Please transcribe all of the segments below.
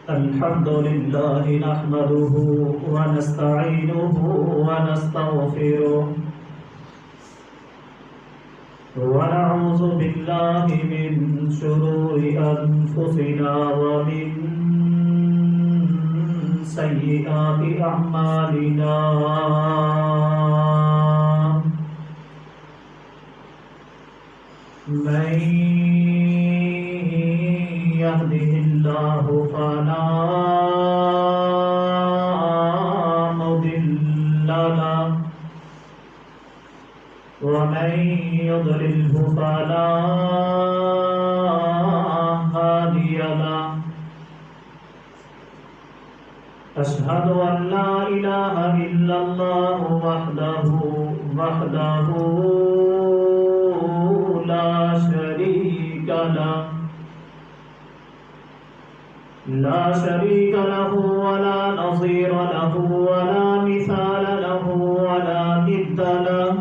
الحمد لله نحمده ونستعينه ونستغفره ونعوذ بالله من شرور أنفسنا ومن سيئات أعمالنا من يهده الله فلا مضل له ومن يضلله فلا هادي له أشهد أن لا إله إلا الله وحده لا شريك له ولا نظير له ولا مثال له ولا ند له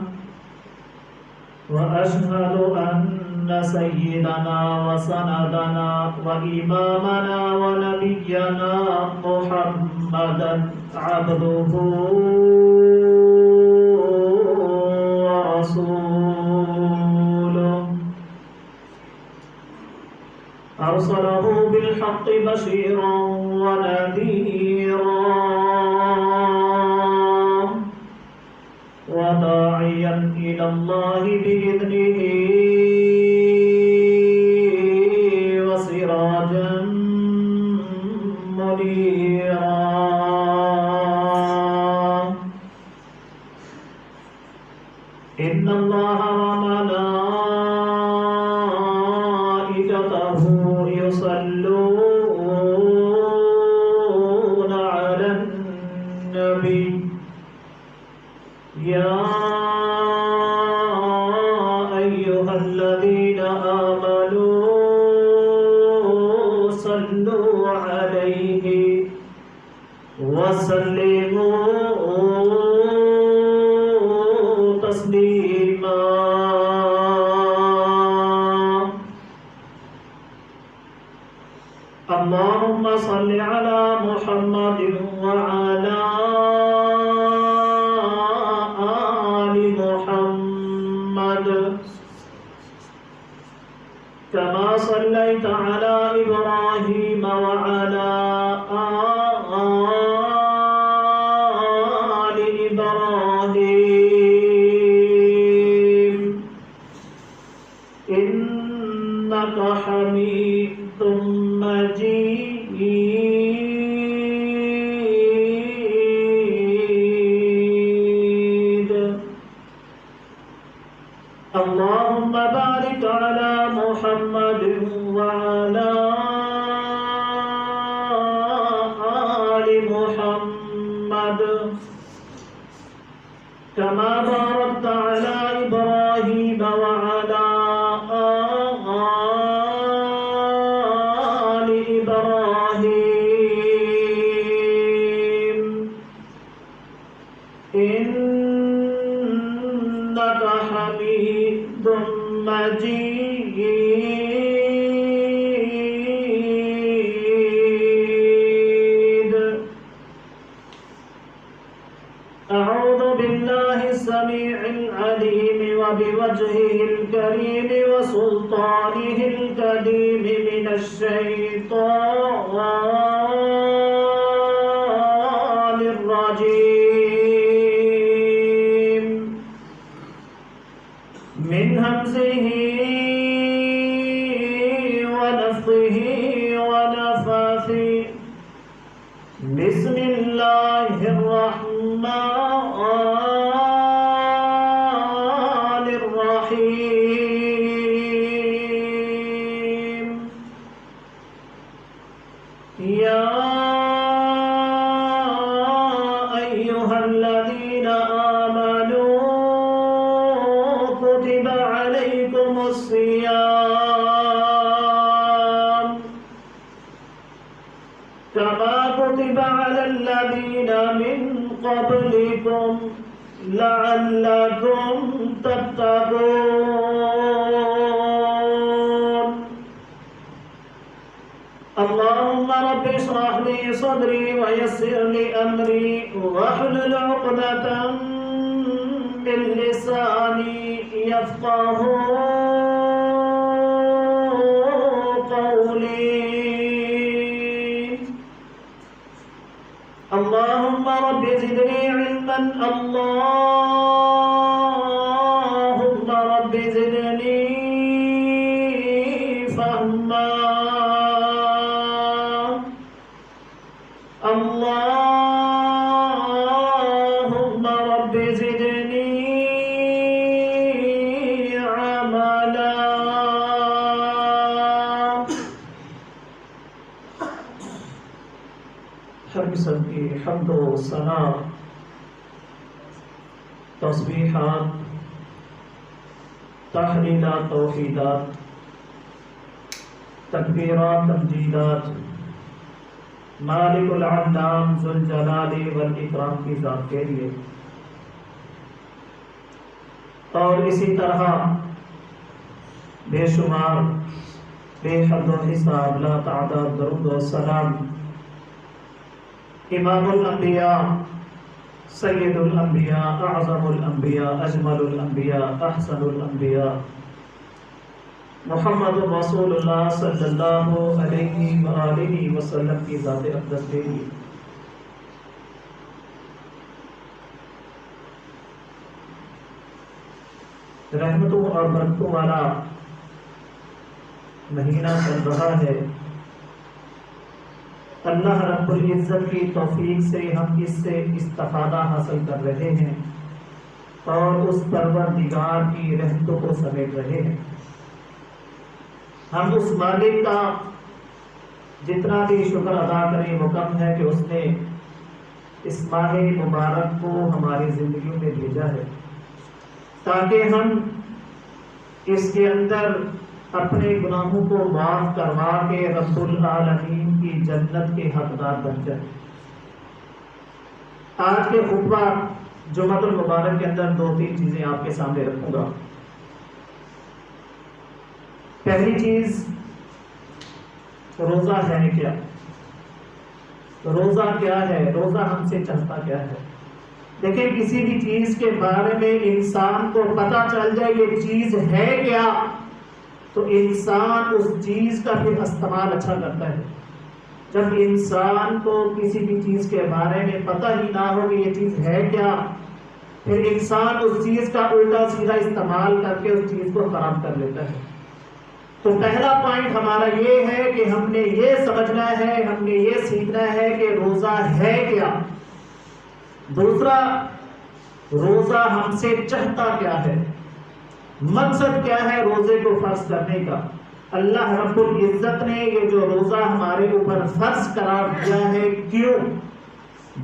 وأشهد أن سيدنا وسندنا وإمامنا ونبينا محمدا عبده ورسوله أرسله بالحق بشيرا ونذيرا وداعيا إلى الله بإذنه وسراجا منيرا إن الله وملائكته يصلون على النبي يا أيها الذين آمنوا صلوا عليه وسلموا تسليما اللهم صل على محمد وعلى آل محمد كما صليت على إبراهيم وعلى آل إبراهيم إنك حميد مجيد اللهم بارك على محمد وعلى آل محمد كما باركت على إبراهيم وعلى آل إبراهيم إنك حميد مجيد أعوذ بالله السميع العليم وبوجهه الكريم وسلطانه القديم من الشيطان الرجيم من همزه ونفخه ونفاثه بسم الله الرحمن الرحيم يا أيها الذين آمنوا كتب عليكم الصيام كما كتب على الذين من قبلكم لعلكم تتقون صدري ويسر لي أمري واحلل عقدة من لساني يفقهوا قولي. اللهم رب زدني علما، اللهم رب زدني فهما، اللهم رب زدني عملا. ہر قسم کی حمد و ثنا، تسبیحات، تحلیلات، توحیدات، تکبیرات، تمجیدات مالک العنام ذوالجلال والاکرام کی ذات کے لیے، اور اسی طرح بے شمار بے حد و حساب لا تعداد درود و سلام امام الانبیاء، سید الانبیاء، اعظم الانبیاء، اجمل الانبیاء، احسن الانبیاء محمد رسول اللہ صلی اللہ علیہ وآلہ وسلم کی ذات اقدس کے لیے. رحمتوں اور برکتوں والا مہینہ چل رہا ہے. اللہ رب العزت کی توفیق سے ہم اس سے استفادہ حاصل کر رہے ہیں اور اس پروردگار کی رحمتوں کو سمیٹ رہے ہیں. ہم اس مالک کا جتنا بھی شکر ادا کریں وہ کم ہے کہ اس نے اس ماہ مبارک کو ہماری زندگیوں میں بھیجا ہے تاکہ ہم اس کے اندر اپنے گناہوں کو معاف کروا کے رب العالمین کی جنت کے حقدار بن جائیں. آج کے خطبہ جمعۃ المبارک کے اندر 2-3 چیزیں آپ کے سامنے رکھوں گا. پہلی چیز، روزہ ہے کیا؟ روزہ کیا ہے؟ روزہ ہم سے چاہتا کیا ہے؟ دیکھیں، کسی بھی چیز کے بارے میں انسان کو پتہ چل جائے یہ چیز ہے کیا تو انسان اس چیز کا پھر استعمال اچھا کرتا ہے. جب انسان کو کسی بھی چیز کے بارے میں پتہ ہی نہ ہو کہ یہ چیز ہے کیا، پھر انسان اس چیز کا الٹا سیدھا استعمال کر کے اس چیز کو خراب کر لیتا ہے. تو پہلا پوائنٹ ہمارا یہ ہے کہ ہم نے یہ سمجھنا ہے، ہم نے یہ سیکھنا ہے کہ روزہ ہے کیا. دوسرا، روزہ ہم سے چاہتا کیا ہے، مقصد کیا ہے روزے کو فرض کرنے کا. اللہ رب العزت نے یہ جو روزہ ہمارے اوپر فرض قرار دیا ہے، کیوں،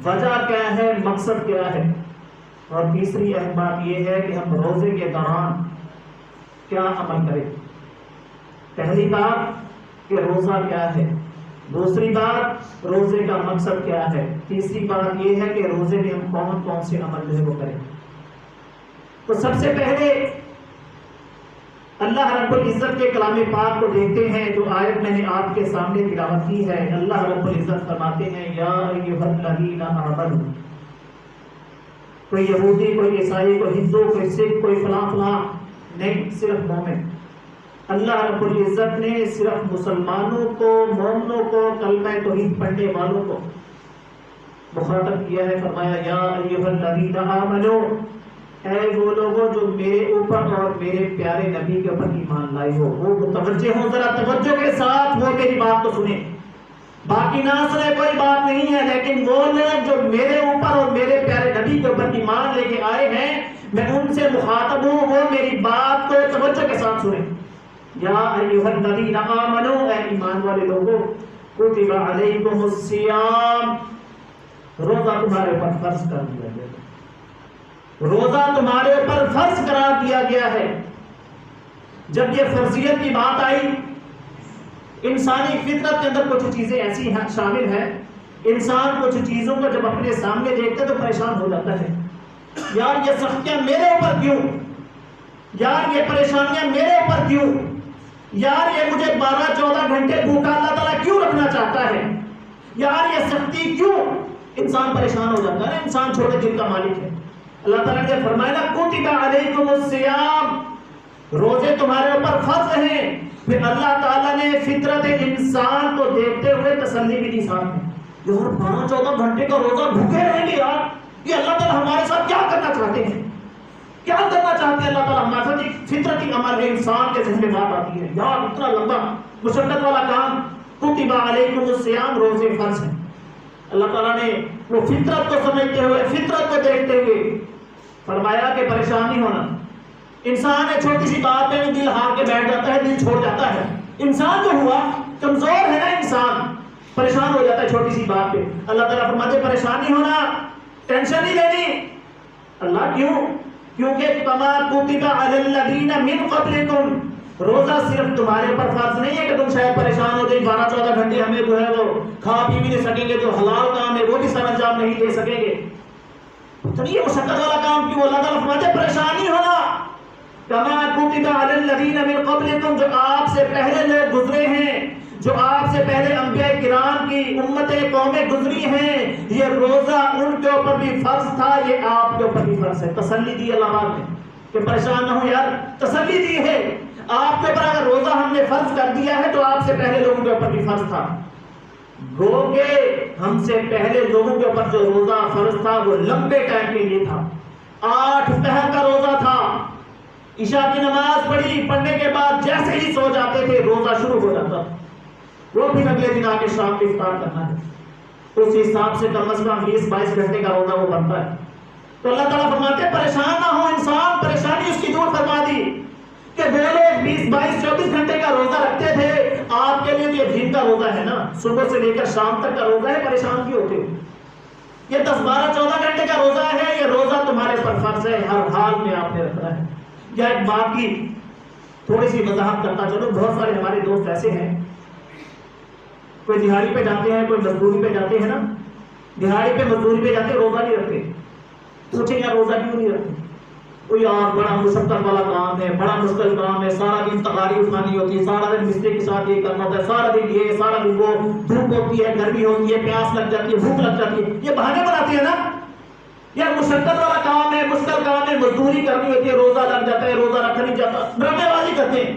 وجہ کیا ہے، مقصد کیا ہے. اور تیسری اہم بات یہ ہے کہ ہم روزے کے دوران کیا عمل کریں. پہلی بات کہ روزہ کیا ہے، دوسری بات روزے کا مقصد کیا ہے، تیسری بات یہ ہے کہ روزے میں ہم کون کون سے عمل جو ہے وہ کریں. تو سب سے پہلے اللہ رب العزت کے کلام پاک کو دیکھتے ہیں. جو آیت میں نے آپ کے سامنے تلاوت کی ہے، اللہ رب العزت فرماتے ہیں یا ایھا الذین آمنوا. کوئی یہودی، کوئی عیسائی، کوئی ہندو، کوئی سکھ، کوئی فلاں فلاں نہیں، صرف مومن. اللہ رب العزت نے صرف مسلمانوں کو، مومنوں کو، کلمہ توحید پڑھنے والوں کو مخاطب کیا ہے. فرمایا یا ایھا الذین آمنوا، اے وہ لوگوں جو میرے اوپر اور میرے پیارے نبی کے اوپر ایمان لائے ہو. وہ متوجہ ہوں، ذرا توجہ کے ساتھ وہ میری بات کو سنیں، باقی نہ سنے کوئی بات نہیں ہے. لیکن وہ لوگ جو میرے اوپر اور میرے پیارے نبی کے اوپر ایمان لے کے آئے ہیں، میں ان سے مخاطب ہوں، وہ میری بات کو توجہ کے ساتھ سنیں. یا ایھا الذین آمنوا، اے ایمان والے لوگوں، کتب علیکم الصیام، روزہ تمہارے اوپر فرض کر دیا گیا. روزہ تمہارے اوپر فرض قرار دیا گیا ہے. جب یہ فرضیت کی بات آئی، انسانی فطرت کے اندر کچھ چیزیں ایسی ہیں شامل ہیں، انسان کچھ چیزوں کو جب اپنے سامنے دیکھتا ہے تو پریشان ہو جاتا ہے. یار یہ سختیاں میرے اوپر کیوں، یار یہ پریشانیاں میرے اوپر کیوں، یار یہ مجھے 12-14 گھنٹے بھوکا اللہ تعالیٰ کیوں رکھنا چاہتا ہے. یار یہ سختی کیوں؟ انسان پریشان ہو جاتا ہے نا، انسان چھوٹے دل کا مالک ہے۔ اللہ تعالیٰ نے فرمایا نا کتب علیکم الصیام، روزے تمہارے اوپر فرض ہیں۔ پھر اللہ تعالیٰ نے فطرت انسان کو دیکھتے ہوئے تسلی بھی دی ساتھ میں، یار 12-14 گھنٹے کا روزہ بھوکے رہیں گے یار، یہ اللہ تعالیٰ ہمارے ساتھ کیا کرنا چاہتے ہیں، کیا کرنا چاہتے ہیں اللہ تعالیٰ ہمارے ساتھ؟ ایک فطرتی عمل ہے، انسان کے ذہن میں بات آتی ہے یار اتنا لمبا مشقت والا کام، کتب علیکم الصیام، روزے فرض ہیں۔ اللہ تعالیٰ نے وہ فطرت کو سمجھتے ہوئے، فطرت کو دیکھتے ہوئے فرمایا کہ پریشان نہیں ہونا۔ انسان ہے چھوٹی سی بات میں دل ہار کے بیٹھ جاتا ہے، دل چھوڑ جاتا ہے، انسان جو ہوا کمزور ہے نا، انسان پریشان ہو جاتا ہے چھوٹی سی بات پہ۔ اللہ تعالیٰ فرماتے پریشان نہیں ہونا، ٹینشن نہیں لینی۔ اللہ کیوں؟ کیونکہ کما کتب علی الذین من قبلکم، روزہ صرف تمہارے اوپر فرض نہیں ہے کہ تم شاید پریشان ہو جائیں 12-14 گھنٹے ہمیں جو ہے وہ کھا پی بھی نہیں سکیں گے، جو حلال کام ہے وہ بھی سر انجام نہیں دے سکیں گے، تو یہ مشقت والا کام کیوں؟ اللہ تعالیٰ فرماتے پریشان نہیں ہونا، کما کتب علی الذین من قبلکم، جو آپ سے پہلے لوگ گزرے ہیں، جو آپ سے پہلے انبیاء کرام کی امتیں قومیں گزری ہیں، یہ روزہ ان کے اوپر بھی فرض تھا، یہ آپ کے اوپر بھی فرض ہے۔ تسلی دی اللہ نے کہ پریشان نہ ہو یار، تسلی دی ہے آپ کے اوپر، اگر روزہ ہم نے فرض کر دیا ہے تو آپ سے پہلے لوگوں کے اوپر بھی فرض تھا۔ گو کہ ہم سے پہلے لوگوں کے اوپر جو روزہ فرض تھا وہ لمبے ٹائم کے لیے تھا، 8 پہر کا روزہ تھا، عشاء کی نماز پڑھنے کے بعد جیسے ہی سو جاتے تھے روزہ شروع ہو جاتا، وہ بھی اگلے دن آ کے شام کو افطار کرنا ہے، تو اس حساب سے کم از کم 20-22 گھنٹے کا روزہ وہ بنتا ہے۔ تو اللہ تعالیٰ فرماتے ہیں پریشان نہ ہو انسان، پریشانی اس کی دور فرما دی کہ وہ لوگ 20-22-24 گھنٹے کا روزہ رکھتے تھے، آپ کے لیے یہ دن کا روزہ ہے نا، صبح سے لے کر شام تک کا روزہ ہے، پریشان کیوں ہوتے ہو؟ یہ 10-12-14 گھنٹے کا روزہ ہے، یہ روزہ تمہارے پر فرض ہے، ہر حال میں آپ نے رکھنا ہے۔ یا ایک بات کی تھوڑی سی وضاحت کرتا چلو، بہت سارے ہمارے دوست ایسے ہیں، کوئی دہاڑی پہ جاتے ہیں، کوئی مزدوری پہ جاتے ہیں نا، دہاڑی پہ مزدوری پہ جاتے روزہ نہیں رکھتے، سوچیں یار روزہ کیوں نہیں رکھتے؟ کوئی یار بڑا مشقت والا کام ہے، بڑا مشکل کام ہے، سارا دن تغاری اٹھانی ہوتی ہے، سارا دن مستری کے ساتھ یہ کرنا ہوتا ہے، سارا دن یہ، سارا دن وہ، دھوپ ہوتی ہے، گرمی ہوتی ہے، پیاس لگ جاتی ہے، بھوک لگ جاتی ہے، یہ بہانے بناتے ہیں نا، یار مشقت والا کام ہے، مشکل کام ہے، مزدوری کرنی ہوتی ہے، روزہ لگ جاتا ہے، روزہ رکھا نہیں جاتا، ڈرامے بازی کرتے ہیں،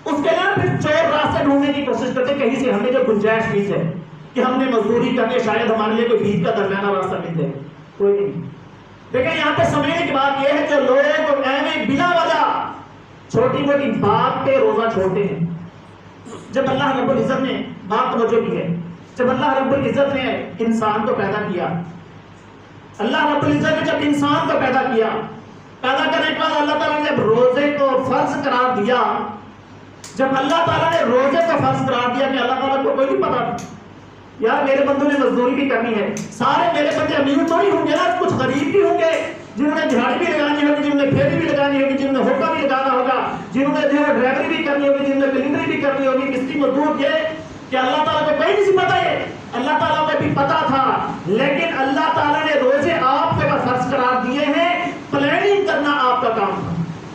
اس کے لیے پھر چور راستے ڈھونڈنے کی کوشش کرتے ہیں کہیں سے ہمیں جو گنجائش مل جائے کہ ہم نے مزدوری کر کے شاید ہمارے لیے کوئی بیچ کا درمیانہ راستہ مل جائے، کوئی نہیں۔ لیکن یہاں پہ سمجھنے کی بات یہ ہے کہ لوگ ایویں بلا وجہ چھوٹی موٹی بات پہ روزہ چھوڑتے ہیں۔ جب اللہ رب العزت نے بات توجہ کی ہے، جب اللہ رب العزت نے انسان کو پیدا کیا، اللہ رب العزت نے جب انسان کو پیدا کیا، پیدا کرنے کے بعد اللہ تعالیٰ نے جب روزے کو فرض قرار دیا، جب اللہ تعالیٰ نے روزے کو فرض قرار دیا کہ اللہ تعالیٰ کو کوئی نہیں پتا یار میرے بندوں نے مزدوری بھی کرنی ہے، سارے میرے بندے امیر تو نہیں ہوں گے نا، کچھ غریب بھی ہوں گے جنہوں نے دہاڑی بھی لگانی ہوگی، جنہوں نے پھیری بھی لگانی ہوگی، جنہوں نے ہوکا بھی لگانا ہوگا، جنہوں نے ڈرائیوری بھی کرنی ہوگی، جنہوں نے کلینڈری بھی کرنی ہوگی، کس کی مزدور یہ کہ اللہ تعالیٰ کو کہیں نہیں پتا ہے، اللہ تعالیٰ کو بھی پتا تھا، لیکن اللہ تعالیٰ نے روزے آپ کے فرض قرار دیے ہیں، پلاننگ کرنا آپ کا کام تھا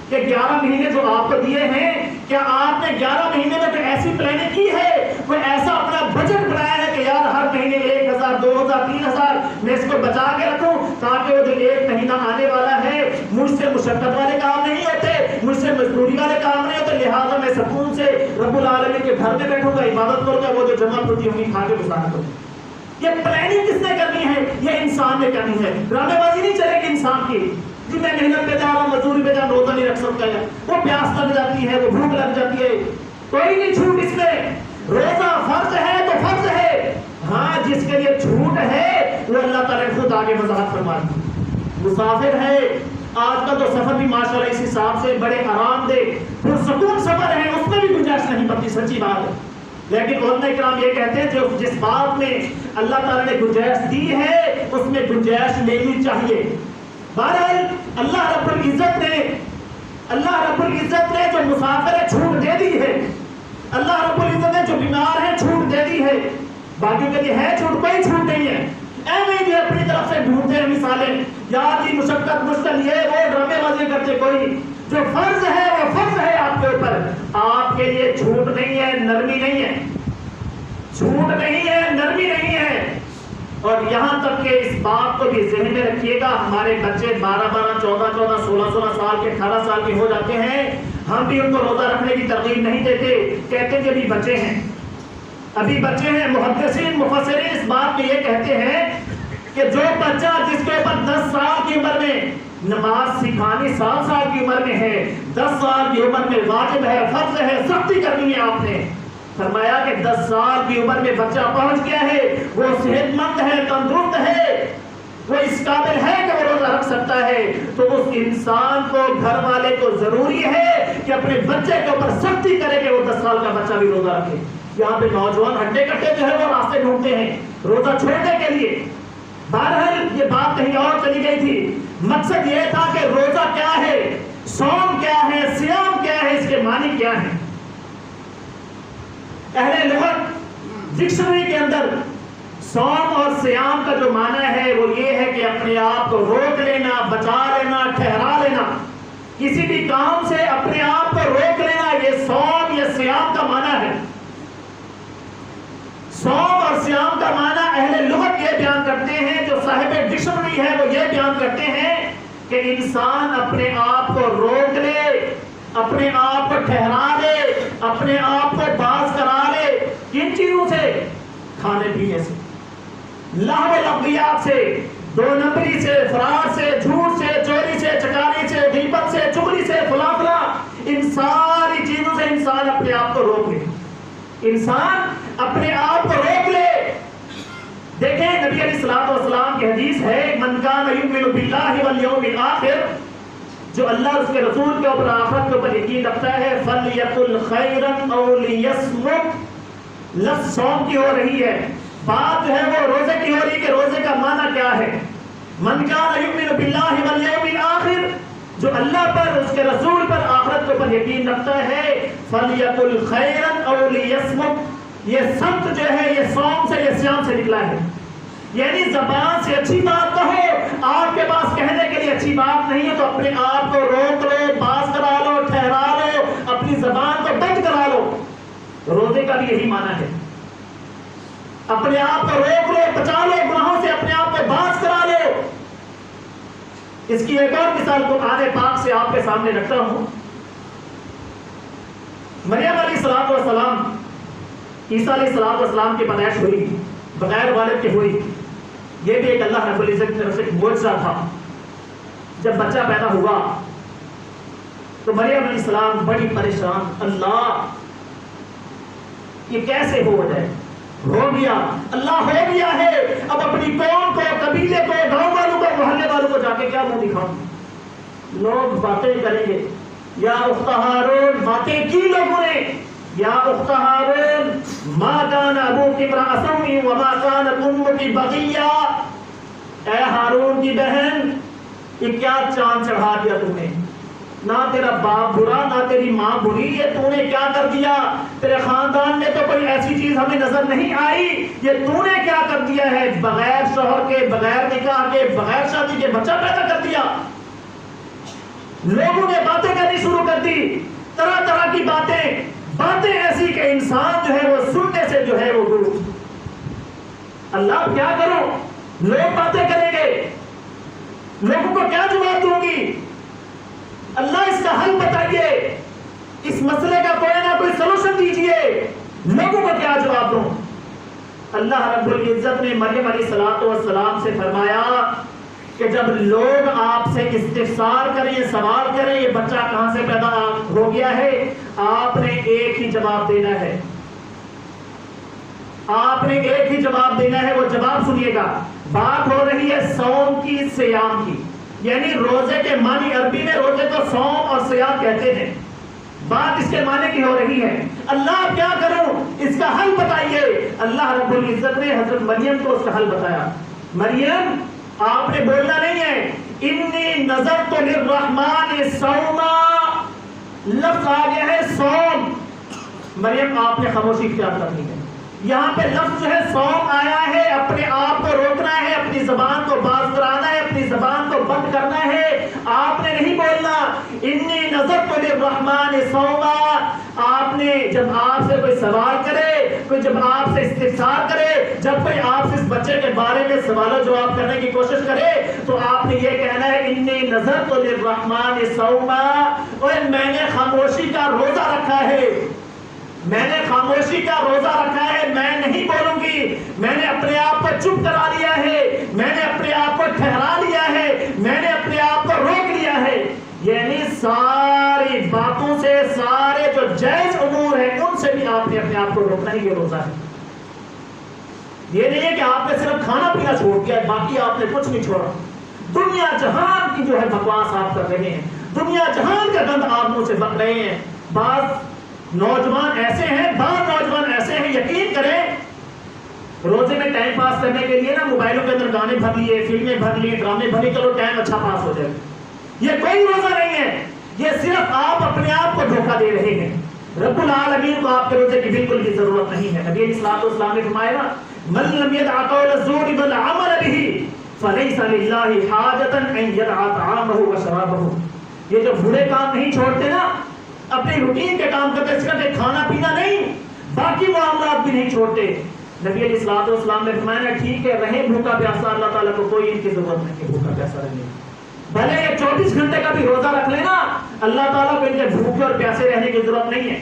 کہ 11 مہینے جو آپ کو دیے ہیں، کیا آپ نے 11 مہینے میں کوئی ایسی پلاننگ کی ہے، کوئی ایسا اپنا بجٹ بنایا ہے کہ یار ہر مہینے 1000 2000 3000 میں اس کو بچا کے رکھوں تاکہ وہ جو ایک مہینہ آنے والا ہے مجھ سے مشقت والے کام نہیں ہوتے، مجھ سے مزدوری والے کام نہیں ہوتے، لہٰذا میں سکون سے رب العالمین کے گھر میں بیٹھوں گا، عبادت کروں گا، وہ جو جمع ہوتی ہوں گی کھا کے گزارا کروں۔ یہ پلاننگ کس نے کرنی ہے؟ یہ انسان نے کرنی ہے، ڈرامے بازی نہیں چلے گی انسان کی، جی میں محنت پہ جا رہا ہوں، مزدوری پہ جا رہا ہوں، روزہ نہیں رکھ سکتا ہے، وہ پیاس لگ جاتی ہے، وہ بھوک لگ جاتی ہے، کوئی نہیں چھوٹ اس میں، روزہ فرض ہے تو فرض ہے، ہاں جس کے لیے چھوٹ ہے وہ اللہ تعالیٰ نے خود آگے وضاحت فرما دی۔ مسافر ہے، آج کا تو سفر بھی ماشاءاللہ اس حساب سے بڑے آرام دہ پرسکون سفر ہے، اس میں بھی گنجائش نہیں پڑتی، سچی بات ہے، لیکن علماء کرام یہ کہتے ہیں جو جس بات میں اللہ تعالیٰ نے گنجائش دی ہے اس میں گنجائش لینی چاہیے۔ بہرحال اللہ رب العزت نے جو مسافر ہے چھوٹ دے دی ہے، اللہ رب العزت نے جو بیمار ہے چھوٹ دے دی ہے، باقیوں کے لیے ہے چھوٹ، کوئی چھوٹ نہیں ہے، ایویں بھی اپنی طرف سے ڈھونڈتے ہیں مثالیں، یار جی مشقت مشکل یہ وہ ڈرامے بازی کرتے، کوئی جو فرض ہے وہ فرض ہے آپ کے اوپر، آپ کے لیے چھوٹ نہیں ہے، نرمی نہیں ہے۔ چھوٹ نہیں ہے، نرمی نہیں ہے. اور یہاں تک کہ اس بات کو بھی ذہن میں رکھیے گا، ہمارے بچے 12 14 16 سال کے 18 سال کے ہو جاتے ہیں، ہم بھی ان کو روزہ رکھنے کی ترغیب نہیں دیتے، کہتے کہ ابھی بچے ہیں، ابھی بچے ہیں. محدثین مفسرین اس بات میں یہ کہتے ہیں کہ جو بچہ جس کے اوپر 10 سال کی عمر میں نماز سکھانی 7 سال کی عمر میں ہے، 10 سال کی عمر میں واجب ہے، فرض ہے، سختی کرنی ہے، آپ نے فرمایا کہ 10 سال کی عمر میں بچہ پہنچ گیا ہے، وہ صحت مند ہے، تندرست ہے، وہ اس قابل ہے کہ وہ روزہ رکھ سکتا ہے، تو اس انسان کو، گھر والے کو ضروری ہے کہ اپنے بچے کے اوپر سختی کرے کہ وہ 10 سال کا بچہ بھی روزہ رکھے. یہاں پہ نوجوان ہڈے کٹے جو ہے وہ راستے ڈھونڈتے ہیں روزہ چھوڑنے کے لیے. بہرحال یہ بات کہیں اور چلی گئی تھی. مقصد یہ تھا کہ روزہ کیا ہے، صوم کیا ہے، صیام کیا ہے، اس کے معنی کیا ہے. اہل لغت ڈکشنری کے اندر صوم اور صیام کا جو معنی ہے وہ یہ ہے کہ اپنے آپ کو روک لینا، بچا لینا، ٹھہرا لینا، کسی بھی کام سے اپنے آپ کو روک لینا، یہ صوم یا صیام کا معنی ہے. صوم اور صیام کا معنی اہل لغت یہ بیان کرتے ہیں، جو صاحب ڈکشنری ہے وہ یہ بیان کرتے ہیں کہ انسان اپنے آپ کو روک لے، اپنے آپ کو ٹھہرا لے، اپنے آپ کو باز کرا لے. کن چیزوں سے؟ کھانے پینے سے، لہو لغویات سے، 2 نمبری سے، فراڈ سے، جھوٹ سے، چوری سے، چکاری سے، غیبت سے، چغلی سے، فلاں فلاں، ان ساری چیزوں سے انسان اپنے آپ کو روک لے. انسان اپنے آپ کو روک لے. دیکھیں نبی علیہ الصلوۃ والسلام کی حدیث ہے، من کان یؤمن باللہ والیوم الآخر، جو اللہ اور اس کے رسول کے اوپر، آخرت کے اوپر یقین رکھتا ہے، فلیقل خیرا او لیصمت. لفظ صوم کی ہو رہی ہے، بات جو ہے وہ روزے کی ہو رہی ہے کہ روزے کا معنی کیا ہے. من کان یؤمن باللہ والیوم الآخر، جو اللہ پر، اس کے رسول پر، آخرت کے اوپر یقین رکھتا ہے، فلیقل خیرا او لیصمت. یہ سمت جو ہے یہ صوم سے، یہ صیام سے نکلا ہے. یعنی زبان سے اچھی بات کہو، آپ کے پاس کہنے کے لیے اچھی بات نہیں ہے تو اپنے آپ کو روک لو، باز کرا لو، ٹھہرا لو، اپنی زبان کو بند کرا لو. روزے کا بھی یہی معنی ہے، اپنے آپ کو روک لو، بچا لو گناہوں سے، اپنے آپ کو باز کرا لو. اس کی ایک اور مثال قرآن پاک سے آپ کے سامنے رکھتا ہوں. مریم علیہ السلام، عیسیٰ علیہ السلام کی پیدائش ہوئی، بغیر والد کے ہوئی. یہ بھی ایک اللہ رب العزت کی طرف سے ایک معجزہ تھا. جب بچہ پیدا ہوا تو مریم علیہ السلام بڑی پریشان، اللہ یہ کیسے ہو جائے؟ ہو گیا، اللہ ہو گیا ہے، اب اپنی قوم کو، قبیلے کو، گاؤں والوں کو، محلے والوں کو جا کے کیا منہ دکھاؤں؟ لوگ باتیں کریں گے. یا اخت ہارون، باتیں کی لوگوں نے، یا اخت ہارون ما کان ابوک امرأ سوء وما کانت امک بغیہ. اے ہارون کی بہن، یہ کیا چاند چڑھا دیا تم نے؟ نہ تیرا باپ برا، نہ تیری ماں بری، یہ تو نے کیا کر دیا؟ تیرے خاندان میں تو کوئی ایسی چیز ہمیں نظر نہیں آئی، یہ تو نے کیا کر دیا ہے؟ بغیر شوہر کے، بغیر نکاح کے، بغیر شادی کے بچہ پیدا کر دیا. لوگوں نے باتیں کرنی شروع کر دی، طرح طرح کی باتیں ایسی کہ انسان جو ہے وہ سننے سے جو ہے وہ گرو. اللہ کیا کروں؟ لوگ باتیں کریں گے، لوگوں کو کیا جواب دوں گی؟ اللہ اس کا حل بتائیے، اس مسئلے کا کوئی نہ کوئی سلوشن دیجئے، لوگوں کو کیا جواب دوں؟ اللہ رب العزت نے مریم علیہ السلام سے فرمایا کہ جب لوگ آپ سے استفسار کریں، سوال کریں یہ بچہ کہاں سے پیدا ہو گیا ہے، آپ نے ایک ہی جواب دینا ہے. آپ نے ایک ہی جواب دینا ہے. وہ جواب سنیے گا. بات ہو رہی ہے صوم کی، صیام کی، یعنی روزے کے معنی عربی میں روزے کو صوم اور صیام کہتے ہیں. بات اس کے معنی کی ہو رہی ہے. اللہ کیا کروں؟ اس کا حل بتائیے. اللہ رب العزت نے حضرت مریم کو اس کا حل بتایا. مریم آپ نے بولنا نہیں ہے. انی نذرت للرحمن صوما، لفظ آ گیا ہے صوم. مریم آپ نے خاموشی اختیار کرنی ہے. یہاں پہ لفظ جو ہے صوم آیا ہے، اپنے آپ کو روکنا ہے، اپنی زبان کو باز کرانا ہے، اپنی زبان کو بند کرنا ہے. آپ نے نہیں بولنا انی نذرت للرحمن صوما. آپ نے جب آپ سے کوئی سوال کرے، کوئی جب آپ سے استفسار کرے، جب کوئی آپ سے اس بچے کے بارے میں سوال و جواب کرنے کی کوشش کرے تو آپ نے یہ کہنا ہے انی نذرت للرحمن صوما، اور میں نے خاموشی کا روزہ رکھا ہے، میں نے خاموشی کا روزہ رکھا ہے، میں نہیں بولوں گی، میں نے اپنے آپ کو چپ کرا لیا ہے، میں نے اپنے آپ کو ٹھہرا لیا ہے، میں نے اپنے آپ کو روک لیا ہے۔ یعنی ساری باتوں سے، سارے جو جائز امور ہیں ان سے بھی آپ نے اپنے آپ کو روکنا ہی یہ روزہ ہے۔ یہ نہیں ہے کہ آپ نے صرف کھانا پینا چھوڑ دیا، باقی آپ نے کچھ نہیں چھوڑا۔ دنیا جہان کی جو ہے بکواس آپ کر رہے ہیں، دنیا جہان کا گند آپ منہ سے بک رہے ہیں۔ بعض نوجوان ایسے ہیں یقین کریں، روزے میں ٹائم پاس کرنے کے لیے نا موبائلوں کے اندر گانے بھر لیے، فلمیں بھر لیے، ڈرامے بھر لیے، چلو ٹائم اچھا پاس ہو جائے۔ یہ کوئی روزہ نہیں ہے، یہ صرف آپ اپنے آپ کو دھوکہ دے رہے ہیں۔ رب العالمین کو آپ کے روزے کی بالکل بھی ضرورت نہیں ہے۔ نبی علیہ السلام نے فرمایا نا من لم يدع قول الزور والعمل به فليس لله حاجة ان يدع طعامه وشرابه۔ یہ جو برے کام نہیں چھوڑتے نا، اپنی روٹین کے کام کرتے، صرف کھانا پینا نہیں، باقی معاملات بھی نہیں چھوڑتے، نبی علیہ السلام نے فرمایا ٹھیک ہے رہے بھوکا پیاسا، اللہ تعالیٰ کو کوئی ان کی ضرورت نہیں کہ بھوکا پیاسا رہے، بھلے یہ 24 گھنٹے کا بھی روزہ رکھ لینا، اللہ تعالیٰ کو ان کے بھوکے اور پیاسے رہنے کی ضرورت نہیں ہے۔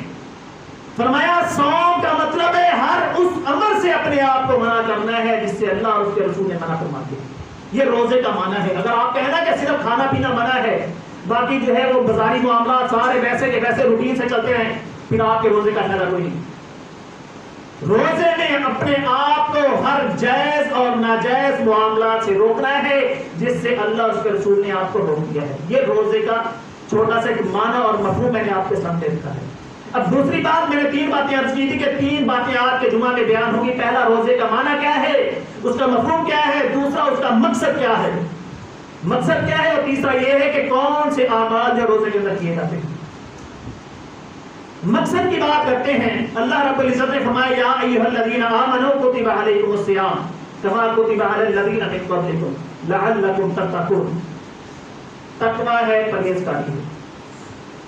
فرمایا صوم کا مطلب ہے ہر اس عمل سے اپنے آپ کو منع کرنا ہے جس سے اللہ اور اس کے رسول نے منع فرماتے ہیں۔ یہ روزے کا معنی ہے۔ اگر آپ کہنا کہ صرف کھانا پینا منع ہے، باقی جو ہے وہ بازاری معاملات سارے ویسے کے ویسے روٹین سے چلتے ہیں، پھر آپ کے روزے کا فائدہ کوئی نہیں۔ روزے میں اپنے آپ کو ہر جائز اور ناجائز معاملات سے روکنا ہے جس سے اللہ اور اس کے رسول نے آپ کو روک دیا ہے۔ یہ روزے کا چھوٹا سا ایک معنی اور مفہوم میں نے آپ کے سامنے رکھا ہے۔ اب دوسری بات، میں نے 3 باتیں عرض کی تھی کہ 3 باتیں آج کے جمعہ میں بیان ہوگی۔ پہلا روزے کا معنی کیا ہے، اس کا مفہوم کیا ہے، دوسرا اس کا مقصد کیا ہے، مقصد کیا ہے، اور تیسرا یہ ہے کہ کون سے اعمال جو روزے کے اندر کیے جاتے ہیں۔ مقصد کی بات کرتے ہیں، اللہ رب العزت نے فرمایا یا ایھا الذین آمنوا کتب علیکم الصیام کما کتب علی الذین من قبلکم لعلکم تتقون۔ تقویٰ ہے پرہیزگاری،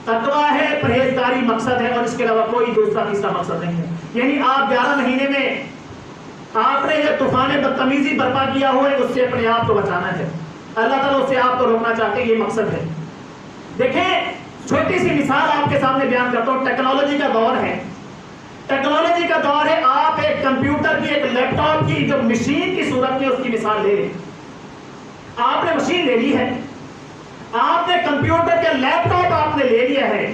تقویٰ ہے پرہیزگاری مقصد ہے، اور اس کے علاوہ کوئی دوسرا تیسرا مقصد نہیں ہے۔ یعنی آپ 11 مہینے میں آپ نے جو طوفان بدتمیزی برپا کیا ہوا ہے اس سے اپنے آپ کو بچانا ہے، اللہ تعالیٰ اس سے آپ کو روکنا چاہتے ہیں، یہ مقصد ہے۔ دیکھیں چھوٹی سی مثال آپ کے سامنے بیان کرتا ہوں۔ ٹیکنالوجی کا دور ہے، ٹیکنالوجی کا دور ہے، آپ ایک کمپیوٹر کی، ایک لیپ ٹاپ کی جو مشین کی صورت میں اس کی مثال لے لیں۔ آپ نے مشین لے لی ہے، آپ نے کمپیوٹر کے لیپ ٹاپ آپ نے لے لیا ہے،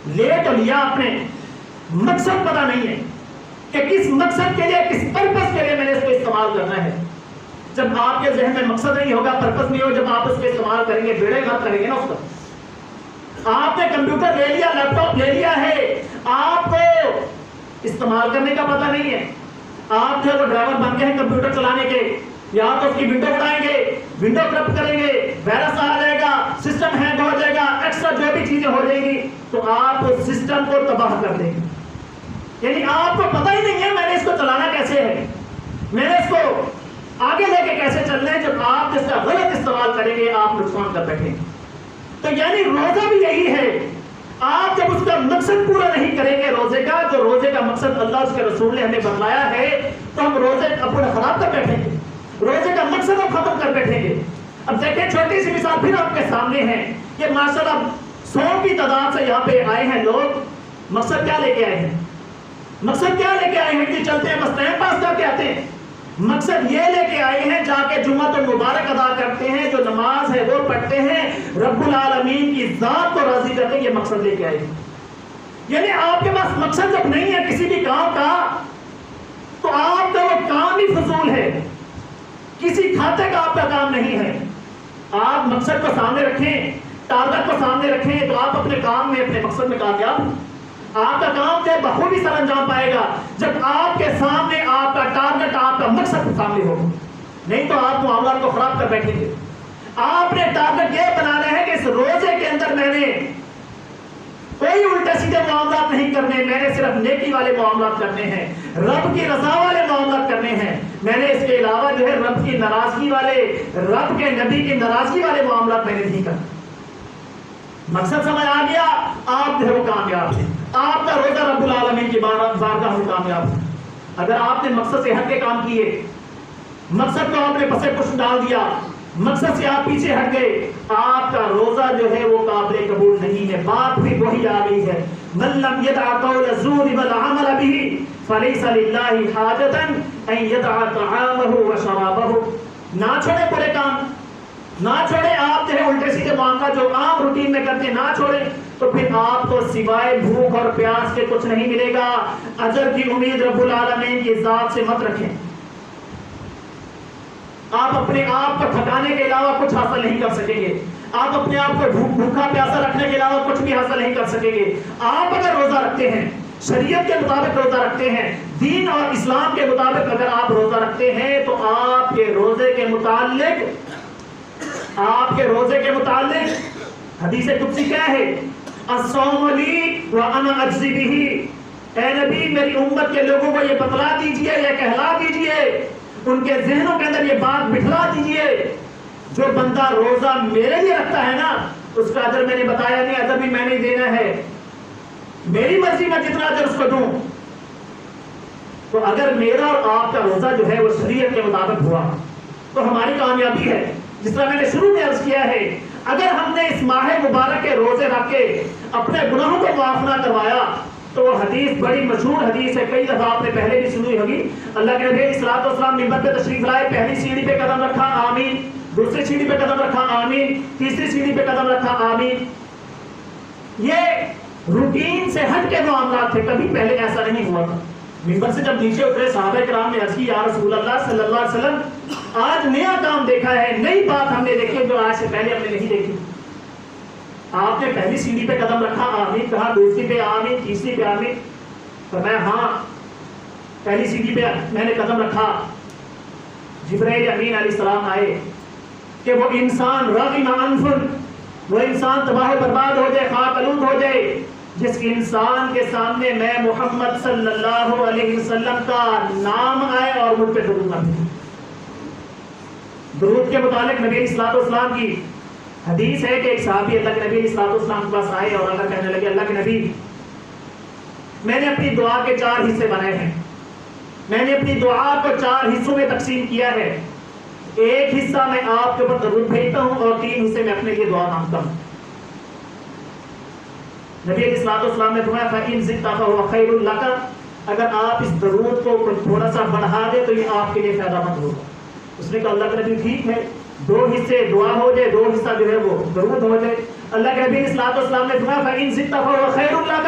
لے تو لیا آپ نے، مقصد پتہ نہیں ہے کہ کس مقصد کے لیے، کس پرپس کے لیے میں نے اس کو استعمال کرنا ہے۔ جب آپ کے ذہن میں مقصد نہیں ہوگا، پرپس نہیں ہوگا، جب آپ اس کو استعمال کریں گے بیڑے غرق کریں گے نا اس کا۔ آپ نے کمپیوٹر لے لیا، لیپ ٹاپ لے لیا ہے، آپ کو استعمال کرنے کا پتہ نہیں ہے، آپ جو ہے وہ ڈرائیور بن گئے ہیں کمپیوٹر چلانے کے، یا تو اس کی ونڈو اڑائیں گے، ونڈو کرپٹ کریں گے، وائرس آ جائے گا، سسٹم ہینگ ہو جائے گا، ایکسٹرا جو بھی چیزیں ہو جائیں گی تو آپ اس سسٹم کو تباہ کر دیں گے۔ یعنی آپ کو پتہ ہی نہیں ہے میں نے اس کو چلانا کیسے ہے، میں نے اس کو آگے لے کے کیسے چلنا ہے، جب آپ اس کا غلط استعمال کریں گے آپ نقصان کر بیٹھیں گے۔ تو یعنی روزہ بھی یہی ہے، آپ جب اس کا مقصد پورا نہیں کریں گے روزے کا، جو روزے کا مقصد اللہ اس کے رسول نے ہمیں بتلایا ہے، تو ہم روزے اپنا خراب کر بیٹھیں گے، روزے کا مقصد ہم ختم کر بیٹھیں گے۔ اب دیکھیں چھوٹی سی مثال پھر آپ کے سامنے ہے کہ ماشاءاللہ 100 کی تعداد سے یہاں پہ آئے ہیں لوگ، مقصد کیا لے کے آئے ہیں، مقصد کیا لے کے آئے ہیں کہ چلتے ہیں بس ٹائم پاس کر کے آتے ہیں، مقصد یہ لے کے آئے ہیں جا کے جمعہ تو مبارک ادا کرتے ہیں، جو نماز ہے وہ پڑھتے ہیں، رب العالمین کی ذات کو راضی کرتے ہیں، یہ مقصد لے کے آئے ہیں۔ یعنی آپ کے پاس مقصد جب نہیں ہے کسی بھی کام کا تو آپ کا وہ کام ہی فضول ہے، کسی کھاتے کا آپ کا کام نہیں ہے۔ آپ مقصد کو سامنے رکھیں، ٹارگٹ کو سامنے رکھیں تو آپ اپنے کام میں، اپنے مقصد میں کامیاب، آپ کا کام جو بخوبی سر انجام پائے گا جب آپ کے سامنے آپ کا ٹارگٹ، آپ کا مقصد سامنے ہوگا، نہیں تو آپ معاملات کو خراب کر بیٹھیں گے۔ آپ نے ٹارگٹ یہ بنانا ہے کہ اس روزے کے اندر میں نے کوئی الٹے سیدھے معاملات نہیں کرنے، میں نے صرف نیکی والے معاملات کرنے ہیں، رب کی رضا والے معاملات کرنے ہیں، میں نے اس کے علاوہ جو ہے رب کی ناراضگی والے، رب کے نبی کی ناراضگی والے معاملات میں نے نہیں کرنے۔ مقصد سمجھ آ گیا، آپ جو ہے وہ کامیاب ہیں، آپ کا العالمین کی بارگاہ میں کامیاب ہوں۔ اگر آپ نے مقصد سے ہٹ کے کام کیے، مقصد کو آپ نے پسے پش ڈال دیا، مقصد سے آپ پیچھے ہٹ گئے، آپ کا روزہ جو ہے وہ قابل قبول نہیں ہے۔ بات بھی وہی آ گئی ہے، من لم يدع قول الزور والعمل به فليس لله حاجة ان يدع طعامه وشرابه۔ نہ چھوڑے برے کام، نہ چھوڑے آپ جو ہے الٹے سیدھے معاملہ جو عام روٹین میں کرتے ہیں، نہ چھوڑے تو پھر آپ کو سوائے بھوک اور پیاس کے کچھ نہیں ملے گا۔ اجر کی امید رب العالمین کی ذات سے مت رکھیں۔ آپ اپنے آپ کو تھکانے کے علاوہ کچھ حاصل نہیں کر سکیں گے، آپ اپنے آپ کو بھوکا پیاسا رکھنے کے علاوہ کچھ بھی حاصل نہیں کر سکیں گے۔ آپ اگر روزہ رکھتے ہیں، شریعت کے مطابق روزہ رکھتے ہیں، دین اور اسلام کے مطابق اگر آپ روزہ رکھتے ہیں تو آپ کے روزے کے متعلق حدیث قدسی کیا ہے؟ الصوم لی وانا اجزی بہ۔ اے نبی میری امت کے لوگوں کو یہ بتلا دیجئے، یہ کہلا دیجئے، ان کے ذہنوں کے اندر یہ بات بٹھلا دیجئے، جو بندہ روزہ میرے لیے رکھتا ہے نا اس کا اجر میں نے بتایا نہیں، اجر بھی میں نے دینا ہے، میری مرضی میں جتنا اجر اس کو دوں۔ تو اگر میرا اور آپ کا روزہ جو ہے وہ شریعت کے مطابق ہوا تو ہماری کامیابی ہے۔ جس طرح میں نے شروع میں عرض کیا ہے، اگر ہم نے اس ماہ مبارک کے روزے رکھ کے اپنے گناہوں کو معاف نہ کروایا تو وہ حدیث بڑی مشہور حدیث ہے، کئی دفعہ آپ نے پہلے بھی سنی ہوگی۔ اللہ کے نبی صلی اللہ علیہ وسلم منبر پہ تشریف لائے، پہلی سیڑھی پہ قدم رکھا آمین، دوسری سیڑھی پہ قدم رکھا آمین، تیسری سیڑھی پہ قدم رکھا آمین۔ یہ روٹین سے ہٹ کے معاملات تھے، کبھی پہلے ایسا نہیں ہوا تھا۔ منبر سے جب نیچے اترے صحابہ کرام نے عرض کی، یا رسول اللہ صلی اللہ علیہ وسلم آج نیا کام دیکھا ہے، نئی بات ہم نے دیکھی جو آج سے پہلے ہم نے نہیں دیکھی۔ آپ نے پہلی سیڑھی پہ قدم رکھا آمین کہا، دوسری پہ آمین، تیسری پہ آمین۔ فرمایا ہاں پہلی سیڑھی پہ میں نے قدم رکھا، جبرائیل امین علیہ السلام آئے کہ وہ انسان رغم انفن، وہ انسان تباہ و برباد ہو جائے، خاک آلود ہو جائے، جس انسان کے سامنے میں محمد صلی اللہ علیہ وسلم کا نام آئے اور مجھ پہ درود نہ بھیجے۔ درود کے متعلق نبی علیہ الصلوۃ والسلام کی حدیث ہے کہ ایک صحابی اللہ کے نبی علیہ الصلوۃ والسلام کے پاس آئے اور اللہ کہنے لگے، اللہ کے نبی میں نے اپنی دعا کے 4 حصے بنائے ہیں، میں نے اپنی دعا کو 4 حصوں میں تقسیم کیا ہے، ایک حصہ میں آپ کے اوپر درود بھیجتا ہوں اور 3 حصے میں اپنے لیے دعا مانگتا ہوں۔ نبی علیہ الصلوۃ والسلام نے فرمایا فَإِن زِدْتَ فَهُوَ خَيْرٌ لَكَ، اگر آپ اس درود کو تھوڑا سا بڑھا دے تو یہ آپ کے لیے فائدہ مند ہوگا۔ اس نے کہا اللہ کے نبی ٹھیک ہے، 2 حصے دعا ہو جائے، 2 حصہ جو ہے وہ درود ہو جائے۔ اللہ کے نبی علیہ الصلوۃ والسلام نے فرمایا فَإِن زِدْتَ فَهُوَ خَيْرٌ لَكَ،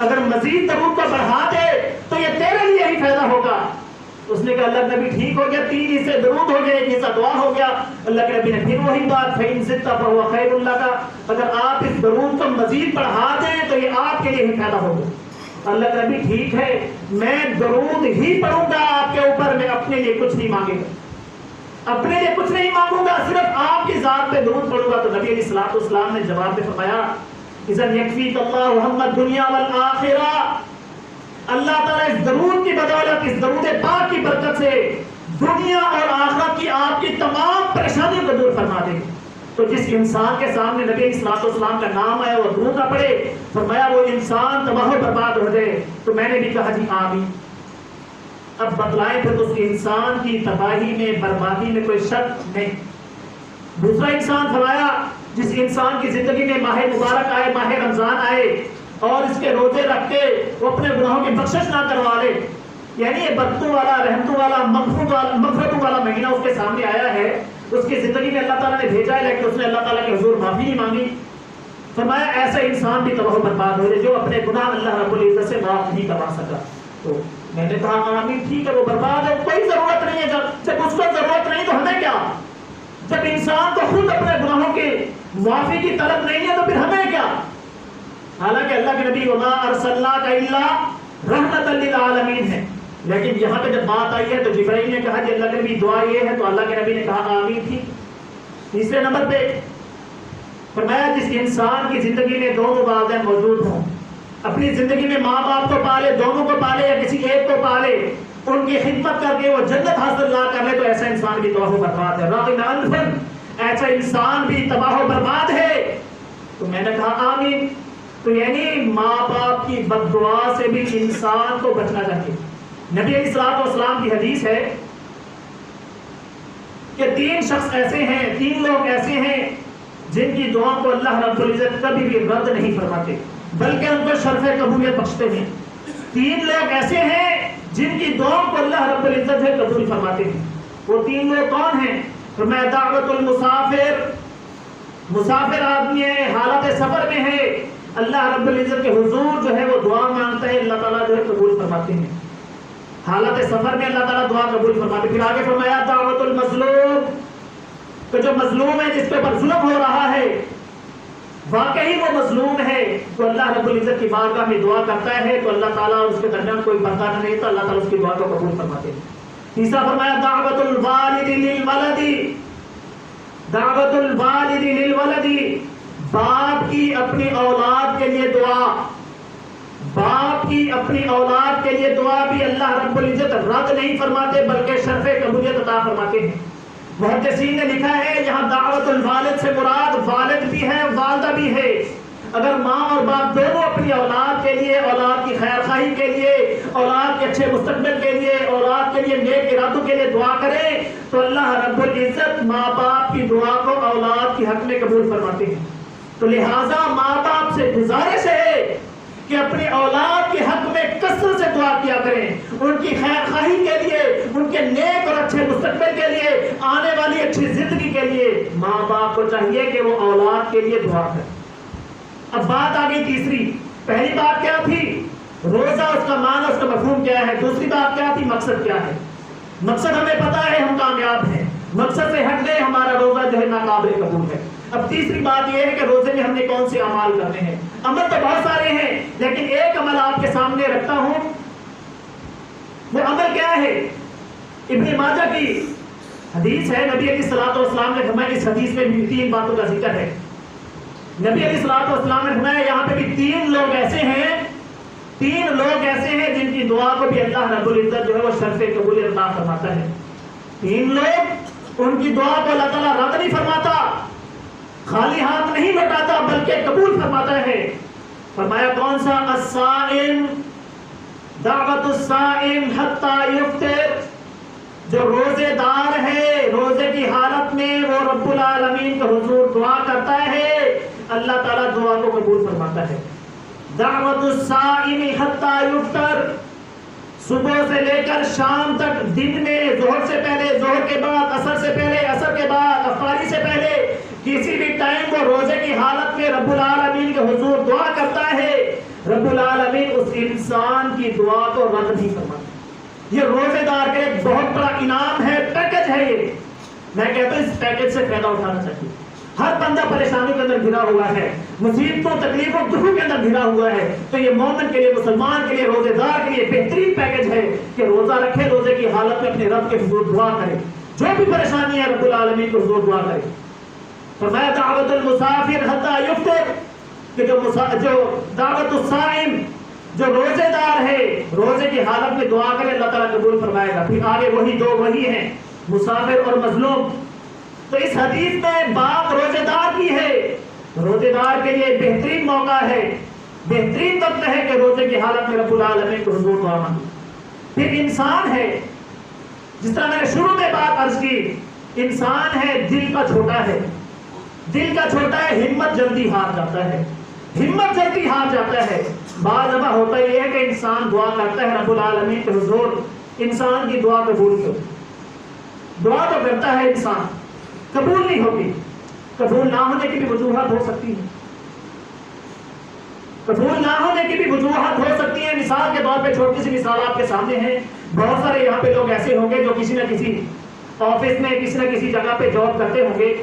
اگر مزید درود کو بڑھا دے تو یہ تیرے لیے ہی فائدہ ہوگا۔ اس نے کہا اللہ کے نبی ٹھیک ہو گیا، 3 حصے درود ہو گئے، 1 حصہ دعا ہو گیا۔ اللہ کے نبی نے پھر وہی بات فَإِن زِدْتَ فَهُوَ خَيْرٌ لَكَ، اگر آپ اس درود کو مزید بڑھا دیں تو یہ آپ کے لیے ہی فائدہ ہوگا۔ اللہ کے نبی ٹھیک ہے، میں درود ہی پڑھوں گا آپ کے اوپر، میں اپنے لیے کچھ نہیں مانگے گا، اپنے لیے کچھ نہیں مانگوں گا، صرف آپ کی ذات پہ درود پڑھوں گا۔ تو نبی علیہ الصلوۃ والسلام نے جواب میں فرمایا اذن یکفیک اللہ ہم الدنیا والآخرہ، اللہ تعالیٰ اس درود کی بدولت، اس درود پاک کی برکت سے دنیا اور آخرت کی آپ کی تمام پریشانیوں کو دور فرما دے۔ تو جس انسان کے سامنے نبی علیہ الصلوۃ والسلام کا نام آئے اور درود نہ پڑھے، فرمایا وہ انسان تباہ و برباد ہو جائے۔ تو میں نے بھی کہا جی آمین۔ اب بتلائیں پھر اس انسان کی تباہی میں بربادی میں کوئی شک نہیں۔ دوسرا انسان فرمایا جس انسان کی زندگی میں ماہ مبارک آئے، ماہ رمضان آئے اور اس کے روزے رکھ کے وہ اپنے گناہوں کی بخشش نہ کروا لے، یعنی یہ برکتوں والا، رحمتوں والا، مغفرتوں والا مہینہ اس کے سامنے آیا ہے، اس کی زندگی میں اللہ تعالیٰ نے بھیجا ہے لیکن اس نے اللہ تعالیٰ کے حضور معافی نہیں مانگی، فرمایا ایسا انسان بھی تباہ و برباد ہو جائے جو اپنے گناہ اللہ رب العزت سے معاف نہیں کروا سکا۔ تو میں نے کہا آمین ٹھیک ہے، وہ برباد ہے، کوئی ضرورت نہیں ہے، جب اس کو ضرورت نہیں تو ہمیں کیا؟ جب انسان کو خود اپنے گناہوں کی معافی کی طلب نہیں ہے تو پھر ہمیں کیا؟ حالانکہ اللہ کے نبی وما ارسلناک الا رحمۃ للعالمین ہے، لیکن یہاں پہ جب بات آئی ہے تو جبرائیل نے کہا کہ اللہ کے نبی دعا یہ ہے، تو اللہ کے نبی نے کہا آمین تھی۔ تیسرے نمبر پہ فرمایا جس انسان کی زندگی میں دونوں والدین موجود ہوں، اپنی زندگی میں ماں باپ کو پالے، دونوں کو پالے یا کسی ایک کو پالے، ان کی خدمت کر کے وہ جنت حاصل نہ کر لے تو ایسا انسان بھی تباہ و برباد ہے۔ راغب انفن، ایسا انسان بھی تباہ و برباد ہے۔ تو میں نے کہا آمین۔ تو یعنی ماں باپ کی بد دعا سے بھی انسان کو بچنا چاہیے. نبی علیہ الصلوۃ والسلام کی حدیث ہے کہ 3 شخص ایسے ہیں، 3 لوگ ایسے ہیں جن کی دعا کو اللہ رب العزت کبھی بھی رد نہیں فرماتے بلکہ ان کو شرف قبولیت بخشتے ہیں. 3 لوگ ایسے ہیں جن کی دعا کو اللہ رب العزت ہے قبول فرماتے ہیں. وہ 3 لوگ کون ہیں؟ فرمایا دعوت المسافر، مسافر آدمی ہے، حالت سفر میں ہے، اللہ رب العزت کے حضور جو ہے وہ دعا مانگتا ہے، اللہ تعالیٰ جو ہے قبول فرماتے ہیں. حالت سفر میں اللہ تعالیٰ دعا قبول فرماتے. پھر آگے فرمایا دعوت المظلوم، تو جو مظلوم ہے، جس کے اوپر ظلم ہو رہا ہے، واقعی وہ مظلوم ہے، تو اللہ رب العزت کی بارگاہ میں دعا کرتا ہے تو اللہ تعالیٰ اس کے درمیان کوئی پردہ نہیں تو اللہ تعالیٰ اس کی دعا کو قبول فرماتے ہیں. تیسرا فرمایا دعوت الوالد للولد، دعوت الوالد للولد، باپ کی اپنی اولاد کے لیے دعا، باپ کی اپنی اولاد کے لیے دعا بھی اللہ رب العزت رد نہیں فرماتے بلکہ شرف قبولیت عطا فرماتے ہیں. محدثین نے لکھا ہے یہاں دعوت الوالد سے مراد والد بھی ہے، والدہ بھی ہے. اگر ماں اور باپ دونوں اپنی اولاد کے لیے، اولاد کی خیر خواہی کے لیے، اولاد کے اچھے مستقبل کے لیے، اولاد کے لیے نیک ارادوں کے لیے دعا کریں تو اللہ رب العزت ماں باپ کی دعا کو اولاد کے حق میں قبول فرماتے ہیں. تو لہٰذا ماں باپ سے گزارش ہے کہ اپنی اولاد کے حق میں کثرت سے دعا کیا کریں، ان کی خیر خواہی کے لیے، ان کے نیک اور اچھے مستقبل کے لیے، آنے والی اچھی زندگی کے لیے ماں باپ کو چاہیے کہ وہ اولاد کے لیے دعا کریں. اب بات آ گئی تیسری. پہلی بات کیا تھی؟ روزہ، اس کا معنی، اس کا مفہوم کیا ہے. دوسری بات کیا تھی؟ مقصد کیا ہے. مقصد ہمیں پتا ہے، ہم کامیاب ہیں. مقصد سے ہٹ گئے، ہمارا روزہ جو ہے ناقابل قبول ہے. اب تیسری بات یہ ہے کہ روزے میں ہم نے کون سے اعمال کرنے ہیں. عمل تو بہت سارے ہیں لیکن ایک عمل آپ کے سامنے رکھتا ہوں. وہ عمل کیا ہے؟ ابن ماجہ کی حدیث ہے، نبی علیہ الصلوۃ والسلام نے فرمایا، اس حدیث میں بھی 3 باتوں کا ذکر ہے. نبی علیہ الصلوۃ والسلام نے فرمایا یہاں پہ بھی 3 لوگ ایسے ہیں، 3 لوگ ایسے ہیں جن کی دعا کو بھی اللہ رب العزت جو ہے وہ شرف قبولیت عطا فرماتا ہے. 3 لوگ، ان کی دعا کو اللہ تعالیٰ رد نہیں فرماتا، خالی ہاتھ نہیں لوٹاتا بلکہ قبول فرماتا ہے. فرمایا کون سا؟ الصائم، دعوت الصائم حتی یفطر، جو روزے دار ہے، روزے کی حالت میں وہ رب العالمین کے حضور دعا کرتا ہے، اللہ تعالیٰ دعا کو قبول فرماتا ہے. دعوت الصائم حتی یفطر، صبح سے لے کر شام تک، دن میں ظہر سے پہلے، ظہر کے بعد، عصر سے پہلے، عصر کے بعد، افطاری سے پہلے، کسی بھی ٹائم وہ روزے کی حالت میں رب العالمین کے حضور دعا کرتا ہے، رب العالمین اس انسان کی دعا کو رد نہیں فرماتا. یہ روزے دار کا ایک بہت بڑا انعام ہے، پیکج ہے. یہ میں کہتا ہوں اس پیکج سے فائدہ اٹھانا چاہیے. ہر بندہ پریشانی کے اندر گھرا ہوا ہے، مصیبتوں، تکلیفوں، دکھوں کے اندر گھرا ہوا ہے، تو یہ مومن کے لیے، مسلمان کے لیے، روزے دار کے لیے بہترین پیکج ہے کہ روزہ رکھے، روزے کی حالت میں اپنے رب کے حضور دعا کرے، جو بھی پریشانی ہے رب العالمین کے حضور دعا کرے. فرمایا دعوت المسافر حتی یفطر، کہ جو دعوت الصائم، جو روزے دار ہے، روزے کی حالت میں دعا کرے، اللہ تعالیٰ قبول فرمائے گا. پھر آگے وہی 2 وہی ہیں، مسافر اور مظلوم. تو اس حدیث میں بات روزے دار کی ہے. روزے دار کے لیے بہترین موقع ہے، بہترین وقت ہے کہ روزے کی حالت میں رب العالمین کو حضور دعا مانگے. پھر انسان ہے، جس طرح میں نے شروع میں بات عرض کی، انسان ہے، دل کا چھوٹا ہے، دل کا چھوٹا ہے، ہمت جلدی ہار جاتا ہے، ہمت جلدی ہار جاتا ہے. بعض دفعہ ہوتا یہ ہے کہ انسان دعا کرتا ہے رب العالمین کے حضور، انسان کی دعا قبول کیوں؟ دعا تو کرتا ہے انسان، قبول نہیں ہوتی. قبول نہ ہونے کی بھی وجوہات ہو سکتی ہیں، قبول نہ ہونے کی بھی وجوہات ہو سکتی ہیں. مثال کے طور پہ چھوٹی سی مثال آپ کے سامنے ہے. بہت سارے یہاں پہ لوگ ایسے ہوں گے جو کسی نہ کسی آفس میں، کسی نہ کسی جگہ پہ جاب کرتے ہوں گے.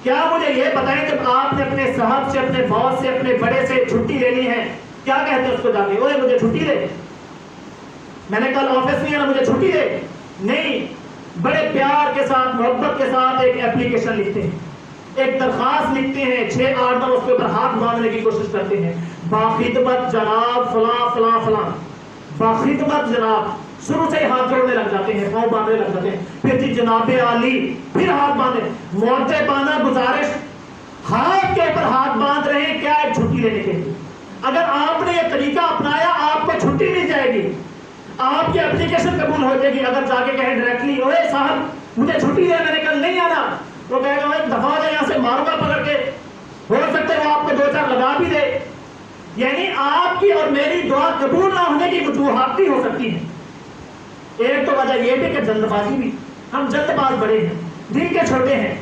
کیا مجھے یہ بتائیں جب آپ نے اپنے صاحب سے، اپنے باس سے، اپنے بڑے سے چھٹی لینی ہے، کیا کہتے ہیں اس کو جا کے؟ اوے مجھے چھٹی دے، میں نے کل آفس نہیں آنا، مجھے چھٹی دے. نہیں، بڑے پیار کے ساتھ، محبت کے ساتھ ایک اپلیکیشن لکھتے ہیں، ایک درخواست لکھتے ہیں، 6-8 بار اس کے اوپر ہاتھ باندھنے کی کوشش کرتے ہیں. باخدمت جناب فلاں فلاں فلاں، باخدمت جناب، شروع سے ہی ہاتھ جوڑنے لگ جاتے ہیں، پاؤں باندھنے لگ جاتے ہیں. پھر جی جناب عالی، پھر ہاتھ باندھے، معطے پانا، گزارش، ہاتھ کے اوپر ہاتھ باندھ رہے ہیں کیا ایک چھٹی لینے کے لیے. اگر آپ نے یہ طریقہ اپنایا آپ کو چھٹی مل جائے گی, آپ کی اپلیکیشن قبول ہو جائے گی. اگر جا کے کہیں ڈائریکٹلی اوے صاحب مجھے چھٹی ہے میں نے کل نہیں آنا, تو کہے گا ایک دفعہ دے یہاں سے ماروں گا پکڑ کے, ہو سکتا ہے وہ آپ کو 2-4 لگا بھی دے. یعنی آپ کی اور میری دعا قبول نہ ہونے کی وجوہات بھی ہو سکتی ہیں. ایک تو وجہ یہ بھی کہ جلد بازی بھی, ہم جلد باز بڑے ہیں, دل کے چھوٹے ہیں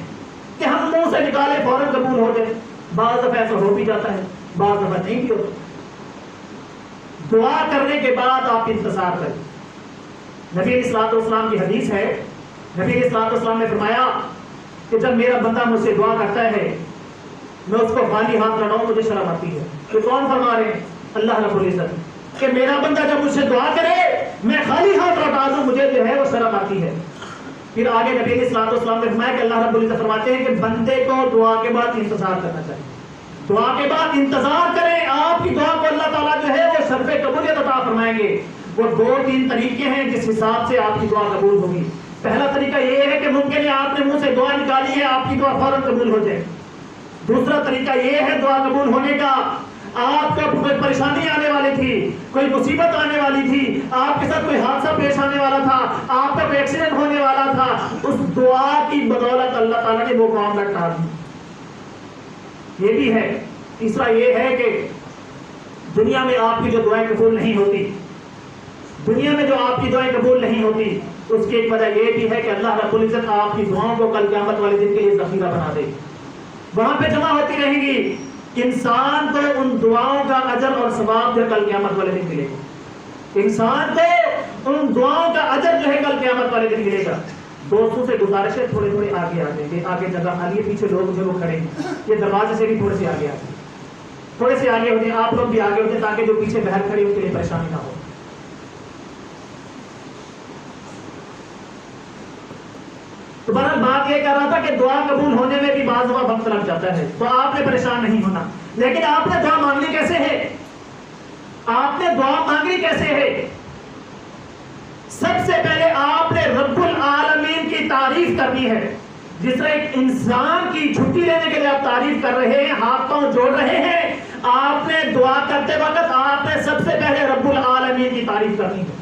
کہ ہم منہ سے نکالے فوراً قبول ہو جائے. بعض دفعہ ایسا ہو بھی جاتا ہے, بعض دفعہ نہیں بھی ہوتا. دعا کرنے کے بعد آپ انتظار کریں. نبی علیہ الصلوۃ والسلام کی حدیث ہے, نبی علیہ الصلوۃ والسلام نے فرمایا کہ جب میرا بندہ مجھ سے دعا کرتا ہے میں اس کو خالی ہاتھ لڑاؤں مجھے شرم آتی ہے. تو کون فرما رہے ہیں؟ اللہ رب العزت, کہ میرا بندہ جب مجھ سے دعا کرے میں خالی ہاتھ لوٹا دوں مجھے جو ہے وہ شرم آتی ہے. پھر آگے نبی علیہ الصلوۃ والسلام نے فرمایا کہ اللہ رب العزت فرماتے ہیں کہ بندے کو دعا کے بعد انتظار کرنا چاہیے. دعا کے بعد انتظار کریں, آپ کی دعا کو اللہ تعالیٰ جو ہے وہ شرف قبولیت عطا فرمائیں گے. وہ 2-3 طریقے ہیں جس حساب سے آپ کی دعا قبول ہوگی. پہلا طریقہ یہ ہے کہ ممکن ہے آپ نے منہ سے دعا نکالی ہے آپ کی دعا فوراً قبول ہو جائے. دوسرا طریقہ یہ ہے دعا قبول ہونے کا, آپ کو کوئی پریشانی آنے والی تھی, کوئی مصیبت آنے والی تھی, آپ کے ساتھ کوئی حادثہ پیش آنے والا تھا, آپ کا کوئی ایکسیڈنٹ ہونے والا تھا, اس دعا کی بدولت اللہ تعالیٰ نے وہ معاملہ ٹال دی. یہ بھی ہے. تیسرا یہ ہے کہ دنیا میں آپ کی جو دعائیں قبول نہیں ہوتی, دنیا میں جو آپ کی دعائیں قبول نہیں ہوتی, اس کی ایک وجہ یہ بھی ہے کہ اللہ رب العزت آپ کی دعاؤں کو کل قیامت والے دن کے لیے ذخیرہ بنا دے. وہاں پہ جمع ہوتی رہیں گی. انسان کو ان دعاؤں کا اجر اور ثواب جو کل قیامت والے دن ملے گا. انسان کو ان دعاؤں کا اجر جو ہے کل قیامت والے دن ملے گا. دوستوں سے گزارش ہے تھوڑے تھوڑے آگے آ جائیں گے, آگے جگہ خالی ہے, پیچھے لوگ جو کھڑے ہیں یہ دروازے سے بھی تھوڑے سے آگے آ جائیں, تھوڑے سے آگے ہوتے ہیں, آپ لوگ بھی آگے ہوتے ہیں تاکہ جو پیچھے بہر کھڑے اس کے لیے پریشانی نہ ہو. تو بہرحال بات یہ کر رہا تھا کہ دعا قبول ہونے میں بھی بعض دفعہ وقت لگ جاتا ہے, تو آپ نے پریشان نہیں ہونا. لیکن آپ نے دعا مانگنی کیسے ہے؟ آپ نے دعا مانگنی کیسے ہے؟ سب سے پہلے آپ نے رب العالمین کی تعریف کرنی ہے. جس طرح ایک انسان کی چھٹی لینے کے لیے آپ تعریف کر رہے ہیں, ہاتھ پاؤں جوڑ رہے ہیں, آپ نے دعا کرتے وقت آپ نے سب سے پہلے رب العالمین کی تعریف کرنی ہے.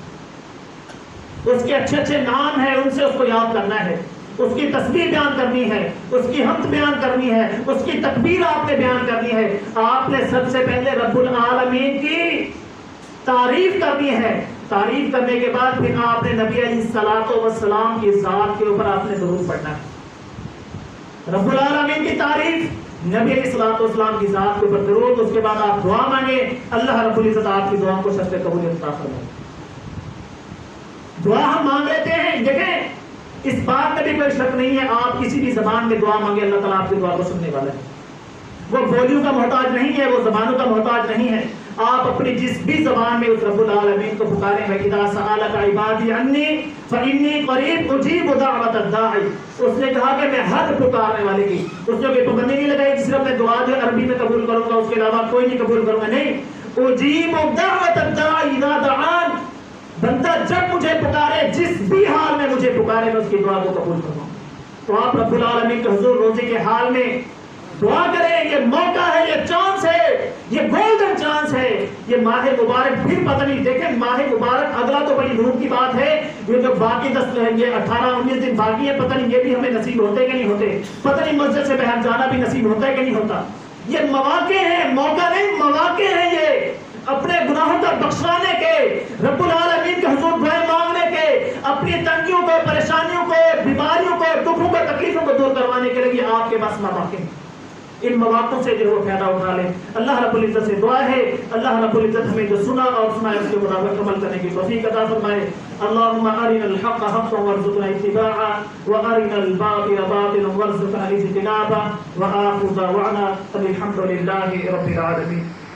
اس کے اچھے اچھے نام ہیں, ان سے اس کو یاد کرنا ہے, اس کی تسبیح بیان کرنی ہے, اس کی حمد بیان کرنی ہے, اس کی تکبیر آپ نے بیان کرنی ہے. آپ نے سب سے پہلے رب العالمین کی تعریف کرنی ہے. تعریف کرنے کے بعد پھر آپ نے نبی علیہ الصلوۃ والسلام کی ذات کے اوپر آپ نے درود پڑھنا ہے. رب العالمین کی تعریف, نبی علیہ الصلوۃ والسلام کی ذات کے اوپر درود, اس کے بعد آپ دعا مانگیں, اللہ رب العزت آپ کی دعا کو شرف قبولیت عطا فرمائے. دعا ہم مانگ لیتے ہیں, دیکھیں اس بات میں بھی کوئی شک نہیں ہے, آپ کسی بھی زبان میں دعا مانگے اللہ تعالیٰ آپ کی دعا کو سننے والا ہے. وہ بولیوں کا محتاج نہیں ہے, وہ زبانوں کا محتاج نہیں ہے. آپ اپنی جس بھی زبان میں اس رب العالمین کو پکاریں. وَإِذَا سَأَلَكَ عِبَادِي عَنِّي فَإِنِّي قَرِيبٌ أُجِيبُ دَعْوَةَ الدَّاعِ. اس نے کہا کہ میں ہر پکارنے والے کی, اس نے کوئی پابندی نہیں لگائی کہ صرف میں دعا جو عربی میں قبول کروں گا اس کے علاوہ کوئی نہیں قبول کروں گا. نہیں, أُجِيبُ دَعْوَةَ الدَّاعِ إِذَا دَعَانِ. بندہ جب مجھے پکارے, جس بھی حال میں مجھے پکارے, میں اس کی دعا کو قبول کروں. تو آپ رب العالمین کے حضور روزے کے حال میں دعا کریں. یہ موقع ہے, یہ چانس ہے, یہ گولڈن چانس ہے. یہ ماہ مبارک پھر پتہ نہیں, دیکھیں ماہ مبارک اگلا تو بڑی دور کی بات ہے, یہ جو باقی 18-19 دن باقی ہے, پتہ نہیں یہ بھی ہمیں نصیب ہوتے کہ نہیں ہوتے, پتہ نہیں مسجد سے باہر جانا بھی نصیب ہوتا ہے کہ نہیں ہوتا. یہ مواقع ہیں, موقع نہیں مواقع ہیں, یہ اپنے گناہوں کا بخشانے کے, رب العالمین کے حضور دعائیں مانگنے کے, اپنی تنگیوں کو, پریشانیوں کو, بیماریوں کو, دکھوں کو, تکلیفوں کو دور کروانے کے لیے آپ کے پاس مواقع ہیں. ان مواقعوں سے جو فائدہ اٹھا لیں. اللہ رب العزت سے دعا ہے اللہ رب العزت ہمیں جو سنا اور سنا ہے اس کے مطابق عمل کرنے کی توفیق عطا فرمائے. اللهم ارنا الحق حقا وارزقنا اتباعه وارنا الباطل باطلا وارزقنا اجتنابه. واخر دعوانا الحمد لله رب العالمين.